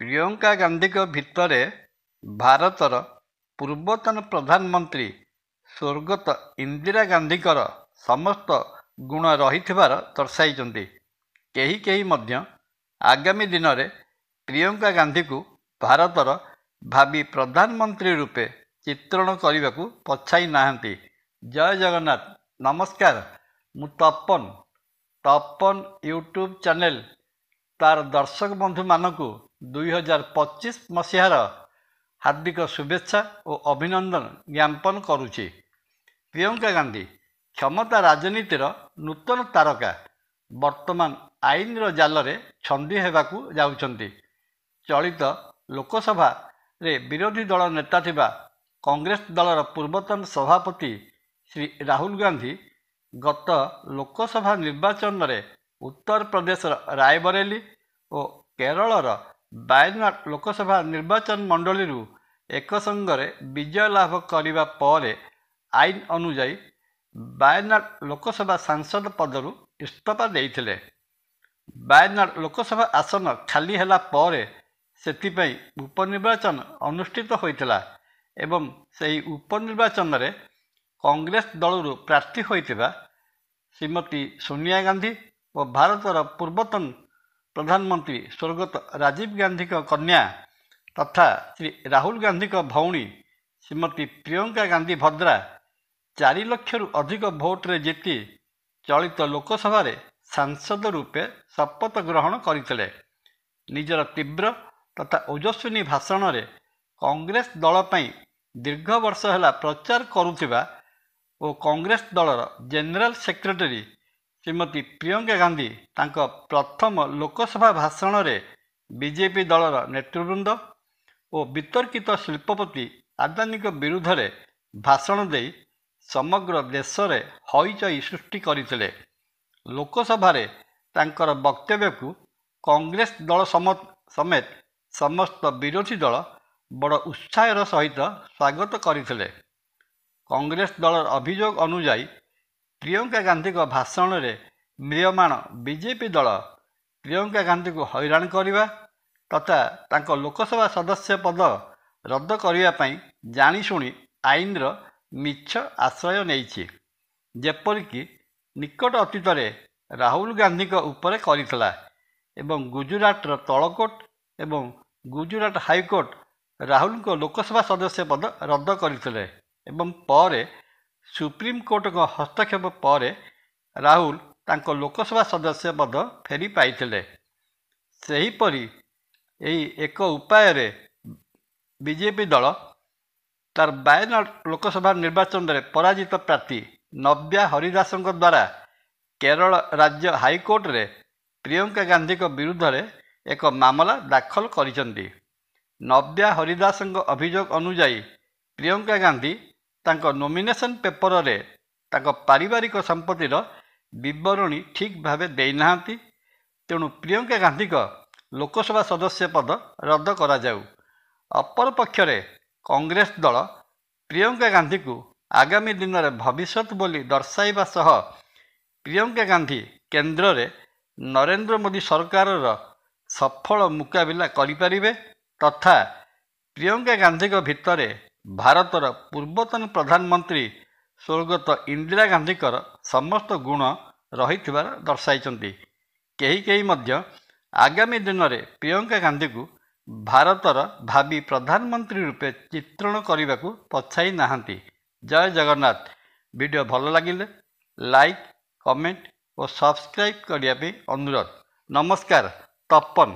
ପ୍ରିୟଙ୍କା ଗାନ୍ଧୀଙ୍କ ଭିତରେ ଭାରତର ପୂର୍ବତନ ପ୍ରଧାନମନ୍ତ୍ରୀ ସ୍ୱର୍ଗତ ଇନ୍ଦିରା ଗାନ୍ଧୀଙ୍କର ସମସ୍ତ ଗୁଣ ରହିଥିବାର ଦର୍ଶାଇଛନ୍ତି। କେହି କେହି ମଧ୍ୟ ଆଗାମୀ ଦିନରେ ପ୍ରିୟଙ୍କା ଗାନ୍ଧୀଙ୍କୁ ଭାରତର ଭାବି ପ୍ରଧାନମନ୍ତ୍ରୀ ରୂପେ ଚିତ୍ରଣ କରିବାକୁ ପଛାଇ ନାହାନ୍ତି। ଜୟ ଜଗନ୍ନାଥ। ନମସ୍କାର, ମୁଁ ତପନ ୟୁଟ୍ୟୁବ୍ ଚ୍ୟାନେଲ ତାର ଦର୍ଶକ ବନ୍ଧୁମାନଙ୍କୁ 2025 ମସିହାର ହାର୍ଦ୍ଦିକ ଶୁଭେଚ୍ଛା ଓ ଅଭିନନ୍ଦନ ଜ୍ଞାପନ କରୁଛି। ପ୍ରିୟଙ୍କା ଗାନ୍ଧୀ କ୍ଷମତା ରାଜନୀତିର ନୂତନ ତାରକା ବର୍ତ୍ତମାନ ଆଇନର ଜାଲରେ ଛନ୍ଦି ହେବାକୁ ଯାଉଛନ୍ତି। ଚଳିତ ଲୋକସଭାରେ ବିରୋଧୀ ଦଳ ନେତା ଥିବା କଂଗ୍ରେସ ଦଳର ପୂର୍ବତନ ସଭାପତି ଶ୍ରୀ ରାହୁଲ ଗାନ୍ଧୀ ଗତ ଲୋକସଭା ନିର୍ବାଚନରେ ଉତ୍ତରପ୍ରଦେଶର ରାୟବରେଲି ଓ କେରଳର ବାୟନାଡ଼ ଲୋକସଭା ନିର୍ବାଚନ ମଣ୍ଡଳୀରୁ ଏକ ସଙ୍ଗରେ ବିଜୟ ଲାଭ କରିବା ପରେ ଆଇନ ଅନୁଯାୟୀ ବାୟନାଡ଼ ଲୋକସଭା ସାଂସଦ ପଦରୁ ଇସ୍ତଫା ଦେଇଥିଲେ। ବାୟନାଡ଼ ଲୋକସଭା ଆସନ ଖାଲି ହେଲା ପରେ ସେଥିପାଇଁ ଉପନିର୍ବାଚନ ଅନୁଷ୍ଠିତ ହୋଇଥିଲା ଏବଂ ସେହି ଉପନିର୍ବାଚନରେ କଂଗ୍ରେସ ଦଳରୁ ପ୍ରାର୍ଥୀ ହୋଇଥିବା ଶ୍ରୀମତୀ ସୋନିଆ ଗାନ୍ଧୀ ଓ ଭାରତର ପୂର୍ବତନ ପ୍ରଧାନମନ୍ତ୍ରୀ ସ୍ୱର୍ଗତ ରାଜୀବ ଗାନ୍ଧୀଙ୍କ କନ୍ୟା ତଥା ଶ୍ରୀ ରାହୁଲ ଗାନ୍ଧୀଙ୍କ ଭଉଣୀ ଶ୍ରୀମତୀ ପ୍ରିୟଙ୍କା ଗାନ୍ଧୀ ଭଦ୍ରା 4 ଲକ୍ଷରୁ ଅଧିକ ଭୋଟରେ ଜିତି ଚଳିତ ଲୋକସଭାରେ ସାଂସଦ ରୂପେ ଶପଥ ଗ୍ରହଣ କରିଥିଲେ। ନିଜର ତୀବ୍ର ତଥା ଓଜସ୍ୱିନୀ ଭାଷଣରେ କଂଗ୍ରେସ ଦଳ ପାଇଁ ଦୀର୍ଘ ବର୍ଷ ହେଲା ପ୍ରଚାର କରୁଥିବା ଓ କଂଗ୍ରେସ ଦଳର ଜେନେରାଲ ସେକ୍ରେଟାରୀ ଶ୍ରୀମତୀ ପ୍ରିୟଙ୍କା ଗାନ୍ଧୀ ତାଙ୍କ ପ୍ରଥମ ଲୋକସଭା ଭାଷଣରେ ବିଜେପି ଦଳର ନେତୃବୃନ୍ଦ ଓ ବିତର୍କିତ ଶିଳ୍ପପତି ଆଦାନୀଙ୍କ ବିରୁଦ୍ଧରେ ଭାଷଣ ଦେଇ ସମଗ୍ର ଦେଶରେ ହଇଚଇ ସୃଷ୍ଟି କରିଥିଲେ। ଲୋକସଭାରେ ତାଙ୍କର ବକ୍ତବ୍ୟକୁ କଂଗ୍ରେସ ଦଳ ସମେତ ସମସ୍ତ ବିରୋଧୀ ଦଳ ବଡ଼ ଉତ୍ସାହର ସହିତ ସ୍ୱାଗତ କରିଥିଲେ। କଂଗ୍ରେସ ଦଳର ଅଭିଯୋଗ ଅନୁଯାୟୀ ପ୍ରିୟଙ୍କା ଗାନ୍ଧୀଙ୍କ ଭାଷଣରେ ମ୍ରିୟମାଣ ବିଜେପି ଦଳ ପ୍ରିୟଙ୍କା ଗାନ୍ଧୀଙ୍କୁ ହଇରାଣ କରିବା ତଥା ତାଙ୍କ ଲୋକସଭା ସଦସ୍ୟ ପଦ ରଦ୍ଦ କରିବା ପାଇଁ ଜାଣିଶୁଣି ଆଇନର ମିଛ ଆଶ୍ରୟ ନେଇଛି, ଯେପରିକି ନିକଟ ଅତୀତରେ ରାହୁଲ ଗାନ୍ଧୀଙ୍କ ଉପରେ କରିଥିଲା ଏବଂ ଗୁଜରାଟର ତଳକୋର୍ଟ ଏବଂ ଗୁଜରାଟ ହାଇକୋର୍ଟ ରାହୁଲଙ୍କ ଲୋକସଭା ସଦସ୍ୟ ପଦ ରଦ୍ଦ କରିଥିଲେ ଏବଂ ପରେ ସୁପ୍ରିମକୋର୍ଟଙ୍କ ହସ୍ତକ୍ଷେପ ପରେ ରାହୁଲ ତାଙ୍କ ଲୋକସଭା ସଦସ୍ୟ ପଦ ଫେରି ପାଇଥିଲେ। ସେହିପରି ଏହି ଏକ ଉପାୟରେ ବିଜେପି ଦଳ ତାର ବାୟନାଡ଼ ଲୋକସଭା ନିର୍ବାଚନରେ ପରାଜିତ ପ୍ରାର୍ଥୀ ନବ୍ୟା ହରିଦାସଙ୍କ ଦ୍ୱାରା କେରଳ ରାଜ୍ୟ ହାଇକୋର୍ଟରେ ପ୍ରିୟଙ୍କା ଗାନ୍ଧୀଙ୍କ ବିରୁଦ୍ଧରେ ଏକ ମାମଲା ଦାଖଲ କରିଛନ୍ତି। ନବ୍ୟା ହରିଦାସଙ୍କ ଅଭିଯୋଗ ଅନୁଯାୟୀ ପ୍ରିୟଙ୍କା ଗାନ୍ଧୀ ତାଙ୍କ ନୋମିନେସନ ପେପରରେ ତାଙ୍କ ପାରିବାରିକ ସମ୍ପତ୍ତିର ବିବରଣୀ ଠିକ୍ ଭାବେ ଦେଇନାହାନ୍ତି। ତେଣୁ ପ୍ରିୟଙ୍କା ଗାନ୍ଧୀଙ୍କ ଲୋକସଭା ସଦସ୍ୟ ପଦ ରଦ୍ଦ କରାଯାଉ। ଅପରପକ୍ଷରେ କଂଗ୍ରେସ ଦଳ ପ୍ରିୟଙ୍କା ଗାନ୍ଧୀଙ୍କୁ ଆଗାମୀ ଦିନରେ ଭବିଷ୍ୟତ ବୋଲି ଦର୍ଶାଇବା ସହ ପ୍ରିୟଙ୍କା ଗାନ୍ଧୀ କେନ୍ଦ୍ରରେ ନରେନ୍ଦ୍ର ମୋଦି ସରକାରର ସଫଳ ମୁକାବିଲା କରିପାରିବେ ତଥା ପ୍ରିୟଙ୍କା ଗାନ୍ଧୀଙ୍କ ଭିତରେ ଭାରତର ପୂର୍ବତନ ପ୍ରଧାନମନ୍ତ୍ରୀ ସ୍ୱର୍ଗତ ଇନ୍ଦିରା ଗାନ୍ଧୀଙ୍କର ସମସ୍ତ ଗୁଣ ରହିଥିବାର ଦର୍ଶାଇଛନ୍ତି। କେହି କେହି ମଧ୍ୟ ଆଗାମୀ ଦିନରେ ପ୍ରିୟଙ୍କା ଗାନ୍ଧୀଙ୍କୁ ଭାରତର ଭାବି ପ୍ରଧାନମନ୍ତ୍ରୀ ରୂପେ ଚିତ୍ରଣ କରିବାକୁ ପଛାଇ ନାହାନ୍ତି। ଜୟ ଜଗନ୍ନାଥ। ଭିଡ଼ିଓ ଭଲ ଲାଗିଲେ ଲାଇକ୍, କମେଣ୍ଟ ଓ ସବସ୍କ୍ରାଇବ୍ କରିବା ପାଇଁ ଅନୁରୋଧ। ନମସ୍କାର। ତପନ।